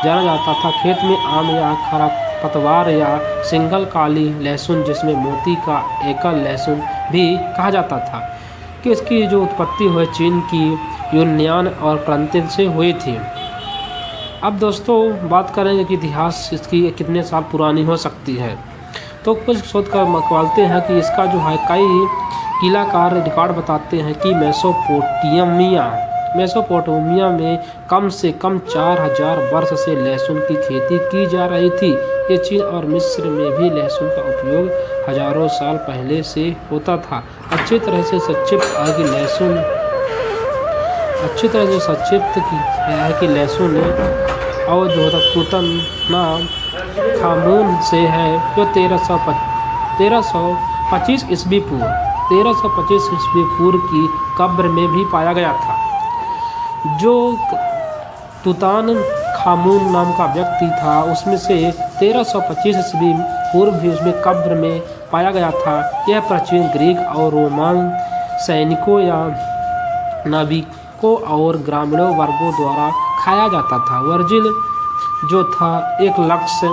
जाना जाता था। खेत में आम या खरपतवार या सिंगल काली लहसुन, जिसमें मोती का एकल लहसुन भी कहा जाता था, कि इसकी जो उत्पत्ति हुई चीन की यूनयान और क्रांति से हुई थी। अब दोस्तों बात करेंगे कि इतिहास इसकी कितने साल पुरानी हो सकती है। तो कुछ शोधकर मकवालते हैं कि इसका जो है कई किलाकार रिकॉर्ड बताते हैं कि मेसोपोटामिया में कम से कम 4000 वर्ष से लहसुन की खेती की जा रही थी। ये चीन और मिस्र में भी लहसुन का उपयोग हजारों साल पहले से होता था। अच्छी तरह से संक्षिप्त है कि लहसुन और जो होता तूतनखामून से है, जो 1325 ईस्वी पूर्व की कब्र में भी पाया गया था। जो तूतनखामून नाम का व्यक्ति था, उसमें से 1325 ईस्वी पूर्व भी उसमें कब्र में पाया गया था। यह प्राचीन ग्रीक और रोमन सैनिकों या नाविकों और ग्रामीणों वर्गों द्वारा खाया जाता था। वर्जिल जो था एक लक्ष्य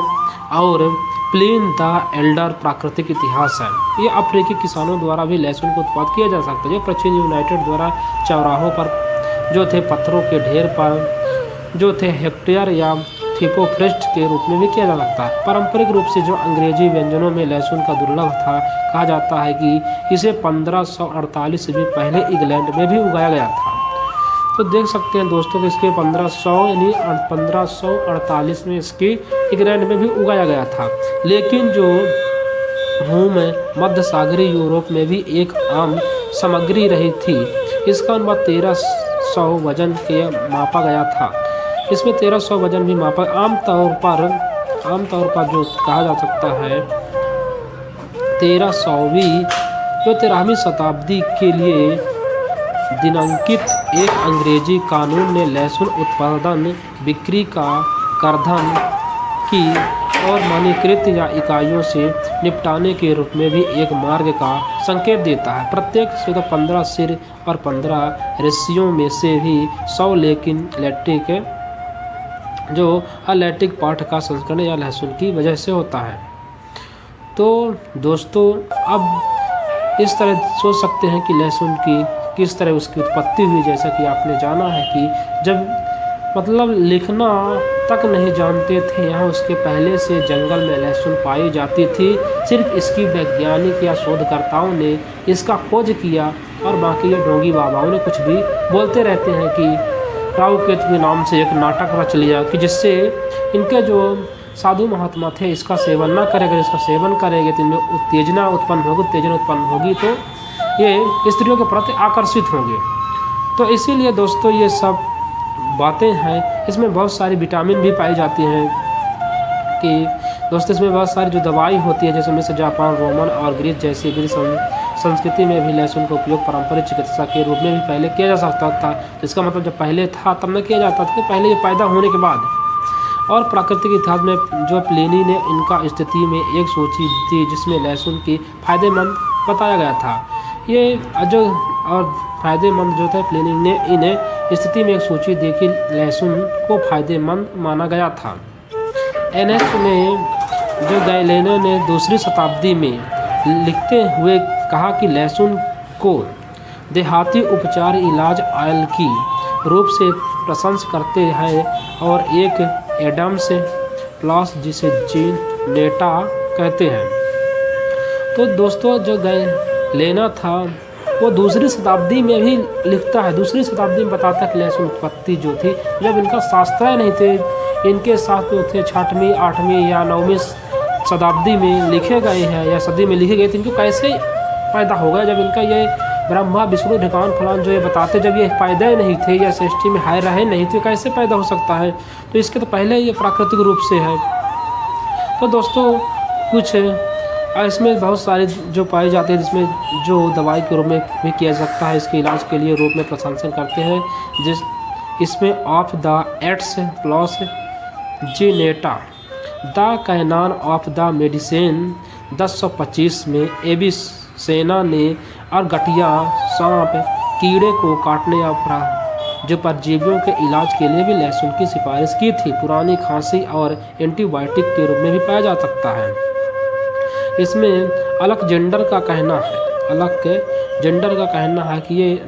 और प्लिनी द एल्डर प्राकृतिक इतिहास है। ये अफ्रीकी किसानों द्वारा भी लहसुन का उत्पादन किया जा सकता है। जो प्राचीन यूनाइटेड द्वारा चौराहों पर जो थे पत्थरों के ढेर पर जो थे हेक्टेयर या थिपोफ्रेस्ट के रूप में भी किया जा सकता है। पारंपरिक रूप से जो अंग्रेजी व्यंजनों में लहसुन का दुर्लभ था, कहा जाता है कि इसे 1548 ईस्वी पहले इंग्लैंड में भी उगाया गया था। तो देख सकते हैं दोस्तों कि इसके 1548 में इसकी इंग्लैंड में भी उगाया गया था। लेकिन जो मध्य सागरीय यूरोप में भी एक आम सामग्री रही थी। इसका अनुपात 1300 वजन के मापा गया था। इसमें 1300 वजन भी मापा आमतौर पर जो कहा जा सकता है 13वीं शताब्दी के लिए दिनांकित एक अंग्रेजी कानून ने लहसुन उत्पादन बिक्री का करधन की और मानकीकृत या इकाइयों से निपटाने के रूप में भी एक मार्ग का संकेत देता है। प्रत्येक 15 सिर और 15 रस्सियों में से भी 100 लेकिन लैक्टिक जो अलैक्टिक पाठ का संस्करण या लहसुन की वजह से होता है। तो दोस्तों अब इस तरह सोच सकते हैं कि लहसुन की किस तरह उसकी उत्पत्ति हुई। जैसा कि आपने जाना है कि जब लिखना तक नहीं जानते थे, यहाँ उसके पहले से जंगल में लहसुन पाई जाती थी। सिर्फ इसकी वैज्ञानिक या शोधकर्ताओं ने इसका खोज किया और बाकी ये ढोंगी बाबाओं ने कुछ भी बोलते रहते हैं कि राहु केतु के नाम से एक नाटक रच लिया कि जिससे इनके जो साधु महात्मा थे इसका सेवन ना करेंगे। इसका सेवन करेंगे तो इनमें उत्तेजना उत्पन्न होगी तो ये स्त्रियों के प्रति आकर्षित होंगे। तो इसीलिए दोस्तों ये सब बातें हैं। इसमें बहुत सारी विटामिन भी पाई जाती हैं कि दोस्तों इसमें बहुत सारी जो दवाई होती है, जैसे में से जापान, रोमन और ग्रीस जैसी संस्कृति में भी लहसुन का उपयोग पारंपरिक चिकित्सा के रूप में भी पहले किया जा सकता था। इसका मतलब जब पहले था तब न किया जाता था, पहले ये पैदा होने के बाद। और प्राकृतिक इतिहास में जो प्लिनी ने इनका स्थिति में एक सूची दी जिसमें लहसुन की फायदेमंद बताया गया था। ये जो और फायदेमंद जो थे प्लिनी ने इन्हें स्थिति में एक सूची दी कि लहसुन को फायदेमंद माना गया था। एनेस्ट ने जो गैलेनो ने 2री शताब्दी में लिखते हुए कहा कि लहसुन को देहाती उपचार इलाज ऑयल की रूप से प्रशंसा करते हैं और एक एडम्स प्लस जिसे जीनेटा कहते हैं। तो दोस्तों जो गैलेनो था वो 2री शताब्दी में भी लिखता है। 2री शताब्दी में बताता है कि लहसुन उत्पत्ति जो थी जब इनका शास्त्र नहीं थे, इनके साथ जो थे 6वीं 8वीं या 9वीं शताब्दी में लिखे गए हैं या सदी में लिखे गए थे, इनको कैसे पैदा होगा जब इनका ये ब्रह्मा विष्णु ढकान फलान जो ये बताते जब ये पैदा ही नहीं थे या सृष्टि में हाय रहे नहीं थे, कैसे पैदा हो सकता है। तो इसके तो पहले ये प्राकृतिक रूप से है। तो दोस्तों कुछ इसमें बहुत सारे जो पाए जाते हैं जिसमें जो दवाई के रूप में भी किया जा सकता है, इसके इलाज के लिए रूप में प्रशंसा करते हैं। इसमें ऑफ द एट्स प्लस जीनेटा the canon of the medicine 1025 में एविसेना ने और गठिया सांप कीड़े को काटने या जो परजीवियों के इलाज के लिए भी लहसुन की सिफारिश की थी। पुरानी खांसी और एंटीबायोटिक के रूप में भी पाया जा सकता है। इसमें अलेक्जेंडर का कहना है कि ये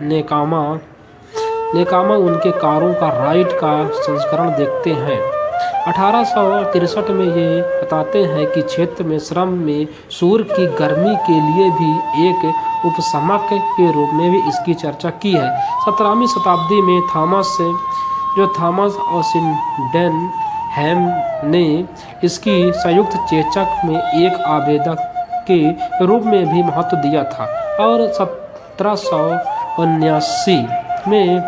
नेकामा उनके कारों का राइट का संस्करण देखते हैं। 1863 में ये बताते हैं कि क्षेत्र में श्रम में सूर्य की गर्मी के लिए भी एक उपशमक के रूप में भी इसकी चर्चा की है। 17वीं शताब्दी में थॉमस और सिडेनहैम ने इसकी संयुक्त चेचक में एक आवेदक के रूप में भी महत्व दिया था और 1779 में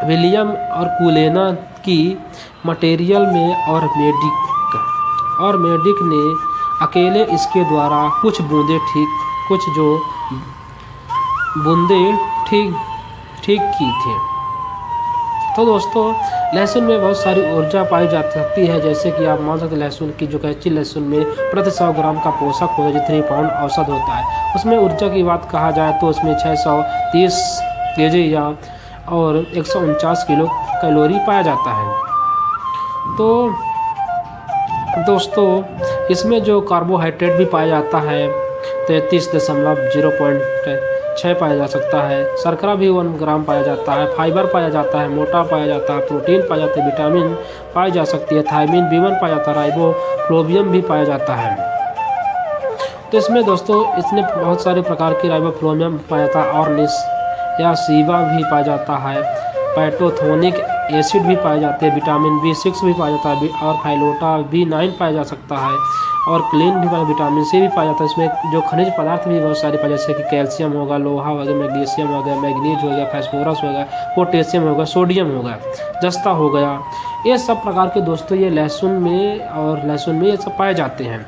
विलियम और कुलेना की मटेरियल में और मेडिक ने अकेले इसके द्वारा कुछ बूंदें ठीक की थी। तो दोस्तों, लहसुन में बहुत सारी ऊर्जा पाई जा सकती है, जैसे कि आप मान सकते लहसुन की जो कच्ची लहसुन में प्रति 100 ग्राम का पोषक होता है जो 3 पाउंड औसत होता है। उसमें ऊर्जा की बात कहा जाए तो उसमें 630 केजी और 149 किलो कैलोरी पाया जाता है। तो दोस्तों, इसमें जो कार्बोहाइड्रेट भी पाया जाता है 33.06 पाया जा सकता है। शर्करा भी 1 ग्राम पाया जाता है। फाइबर पाया जाता है, मोटा पाया जाता है, प्रोटीन पाया जाता है, विटामिन पाई जा सकती है, थायमिन B1 पाया जाता है, राइबोफ्लोवियम भी पाया जाता है। तो इसमें दोस्तों इसमें बहुत सारे प्रकार के राइबोफ्लोवियम पाया जाता है और सीवा भी पाया जाता है, पैटोथोनिक एसिड भी पाए जाते हैं, विटामिन B6 भी पाया जाता है और फाइलोटा B9 पाया जा सकता है और क्लीन भी विटामिन C भी पाया जाता है। इसमें जो खनिज पदार्थ भी बहुत सारे पाए जैसे कि कैल्शियम होगा, लोहा होगा, मैग्नीशियम हो गया, मैग्नीज हो गया, फास्फोरस हो गया, पोटेशियम होगा, सोडियम होगा, जस्ता हो गया। ये सब प्रकार के दोस्तों ये लहसुन में ये सब पाए जाते हैं।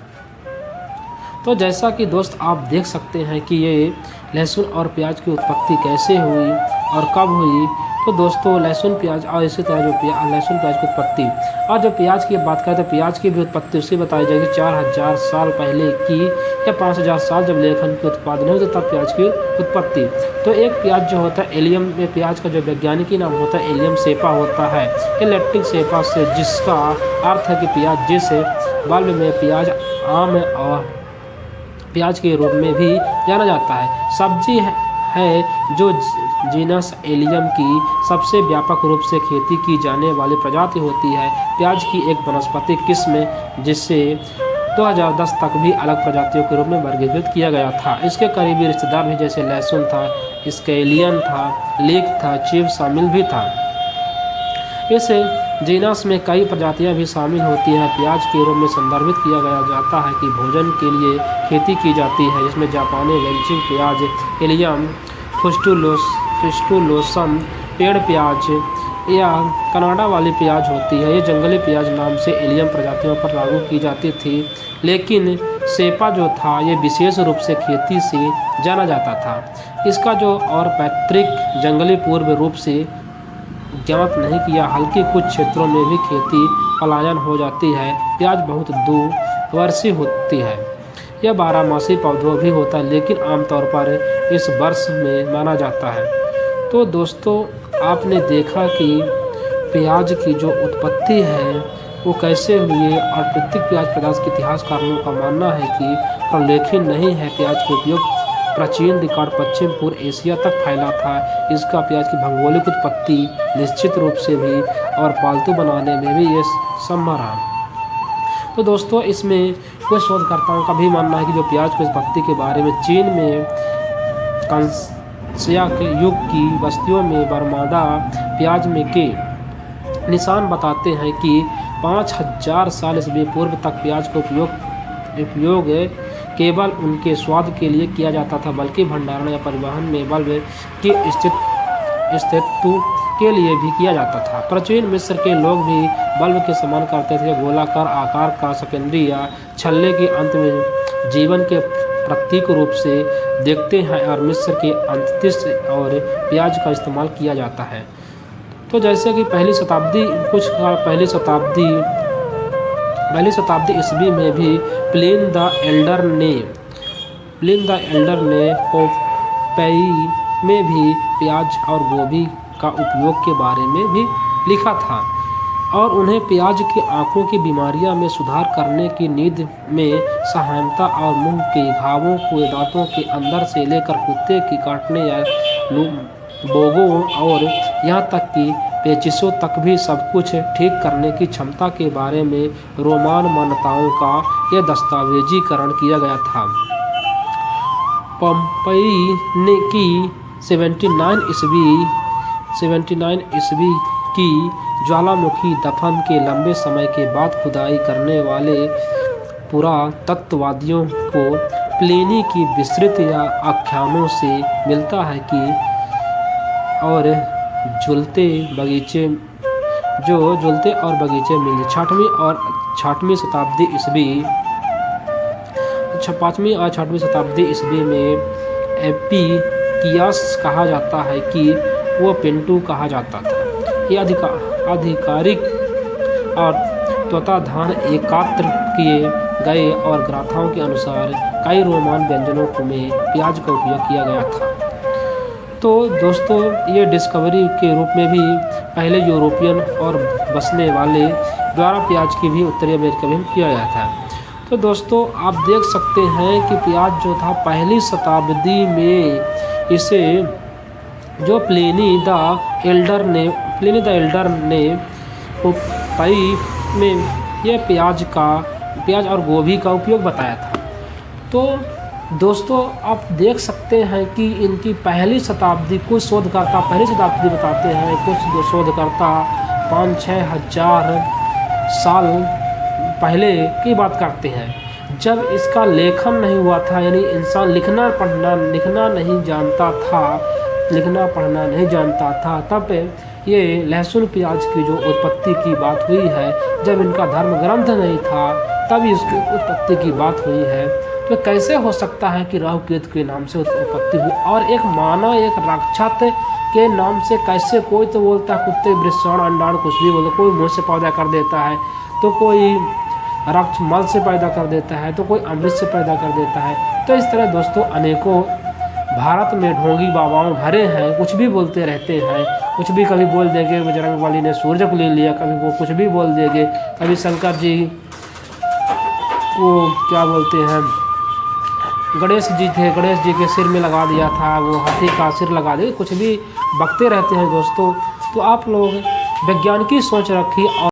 तो जैसा कि दोस्त आप देख सकते हैं कि ये लहसुन और प्याज की उत्पत्ति कैसे हुई और कब हुई। तो दोस्तों लहसुन प्याज और इसी तरह जो लहसुन प्याज की उत्पत्ति और जो प्याज की बात करें तो प्याज की भी उत्पत्ति उससे बताई जाएगी 4000 साल पहले की या 5000 साल जब लेखन के उत्पादन होते तब प्याज की उत्पत्ति। तो एक प्याज जो होता है एलियम में प्याज का जो वैज्ञानिकी नाम होता है एलियम सेपा होता है। ये लैटिन सेपा से जिसका अर्थ है कि प्याज, जिसे बल्ब में प्याज आम और प्याज के रूप में भी जाना जाता है। सब्जी है जो जीनस एलियम की सबसे व्यापक रूप से खेती की जाने वाली प्रजाति होती है। प्याज की एक वनस्पति किस्म जिसे 2010 तक भी अलग प्रजातियों के रूप में वर्गीकृत किया गया था। इसके करीबी रिश्तेदार भी जैसे लहसुन था, स्केलियन था, लीक था, चिव शामिल भी था। इस जीनस में कई प्रजातियां भी शामिल होती हैं। प्याज के रूप में संदर्भित किया गया जाता है कि भोजन के लिए खेती की जाती है, जिसमें जापानी वेंचिंग प्याज, एलियम फिस्टुलोसम पेड़ प्याज या कनाडा वाली प्याज होती है। ये जंगली प्याज नाम से एलियम प्रजातियों पर लागू की जाती थी, लेकिन सेपा जो था ये विशेष रूप से खेती से जाना जाता था। इसका जो और पैतृक जंगली पूर्व रूप से ज्ञात नहीं किया, हालांकि कुछ क्षेत्रों में भी खेती पलायन हो जाती है। प्याज बहुत द्विवर्षीय होती है, यह 12मासी पौधों भी होता है, लेकिन आमतौर पर इस वर्ष में माना जाता है। तो दोस्तों आपने देखा कि प्याज की जो उत्पत्ति है वो कैसे हुई है और प्रत्येक प्याज पदार्थ के इतिहासकारों का मानना है कि प्रलेखित नहीं है। प्याज के उपयोग प्राचीन रिकॉर्ड पश्चिम पूर्व एशिया तक फैला था। इसका प्याज की भौगोलिक उत्पत्ति निश्चित रूप से भी और पालतू बनाने में भी ये संभव रहा। तो दोस्तों इसमें कुछ शोधकर्ताओं का भी मानना है कि जो प्याज की उत्पत्ति के बारे में चीन में कांस्य के युग की बस्तियों में बरमादा प्याज में के निशान बताते हैं कि 5000 साल ईस्वी पूर्व तक प्याज का उपयोग केवल उनके स्वाद के लिए किया जाता था, बल्कि भंडारण या परिवहन में बल्ब के स्थितित्व के लिए भी किया जाता था। प्राचीन मिस्र के लोग भी बल्ब के समान करते थे, गोलाकार आकार का सेकेंडरी या छल्ले के अंत में जीवन के प्रतीक रूप से देखते हैं और मिस्र के अंतरिक्ष और प्याज का इस्तेमाल किया जाता है। तो जैसे कि पहली शताब्दी ईस्वी में भी प्लिन द एल्डर ने पोम्पेई में भी प्याज और गोभी का उपयोग के बारे में भी लिखा था और उन्हें प्याज की आंखों की बीमारियां में सुधार करने की नींद में सहायता और मुंह के घावों को दांतों के अंदर से लेकर कुत्ते की काटने या बोगों और यहाँ तक कि पेचिशों तक भी सब कुछ ठीक करने की क्षमता के बारे में रोमान मान्यताओं का यह दस्तावेजीकरण किया गया था। पोम्पई ने की 79 ईस्वी की ज्वालामुखी दफन के लंबे समय के बाद खुदाई करने वाले पुरातत्ववादियों को प्लिनी की विस्तृत या आख्यानों से मिलता है कि और झूलते और बगीचे मिले 5वीं और 6वीं शताब्दी ईस्वी में एपिकियास कहा जाता है कि वो पिंटू कहा जाता था। ये आधिकारिक और तत्वाधान एकत्र किए गए और ग्रंथों के अनुसार कई रोमान व्यंजनों में प्याज का उपयोग किया गया था। तो दोस्तों ये डिस्कवरी के रूप में भी पहले यूरोपियन और बसने वाले द्वारा प्याज की भी उत्तरी अमेरिका में किया गया था। तो दोस्तों आप देख सकते हैं कि प्याज जो था पहली शताब्दी में इसे जो प्लिनी द एल्डर ने पोम्पई में यह प्याज और गोभी का उपयोग बताया था। तो दोस्तों आप देख सकते हैं कि इनकी पहली शताब्दी कुछ शोधकर्ता पहली शताब्दी बताते हैं, कुछ शोधकर्ता 5-6 हज़ार साल पहले की बात करते हैं जब इसका लेखन नहीं हुआ था, यानी इंसान लिखना पढ़ना नहीं जानता था। तब ये लहसुन प्याज की जो उत्पत्ति की बात हुई है, जब इनका धर्म ग्रंथ नहीं था तब इसकी उत्पत्ति की बात हुई है। तो कैसे हो सकता है कि राहु केतु के नाम से उत्पत्ति हुई और एक मानव एक राक्षस के नाम से कैसे? कोई तो बोलता है कुत्ते वृषण अंडाण कुछ भी बोलता, कोई मुँह से पैदा कर देता है तो कोई रक्त मल से पैदा कर देता है तो कोई अमृत से पैदा कर देता है। तो इस तरह दोस्तों अनेकों भारत में ढोंगी बाबाओं भरे हैं, कुछ भी बोलते रहते हैं, कुछ भी कभी बोल देंगे बजरंगबली ने सूर्य को ले लिया, कभी वो कुछ भी बोल देंगे, कभी शंकर जी को क्या बोलते हैं गणेश जी थे, गणेश जी के सिर में लगा दिया था, वो हाथी का सिर लगा दिया, कुछ भी बकते रहते हैं दोस्तों। तो आप लोग वैज्ञानिक सोच रखिए और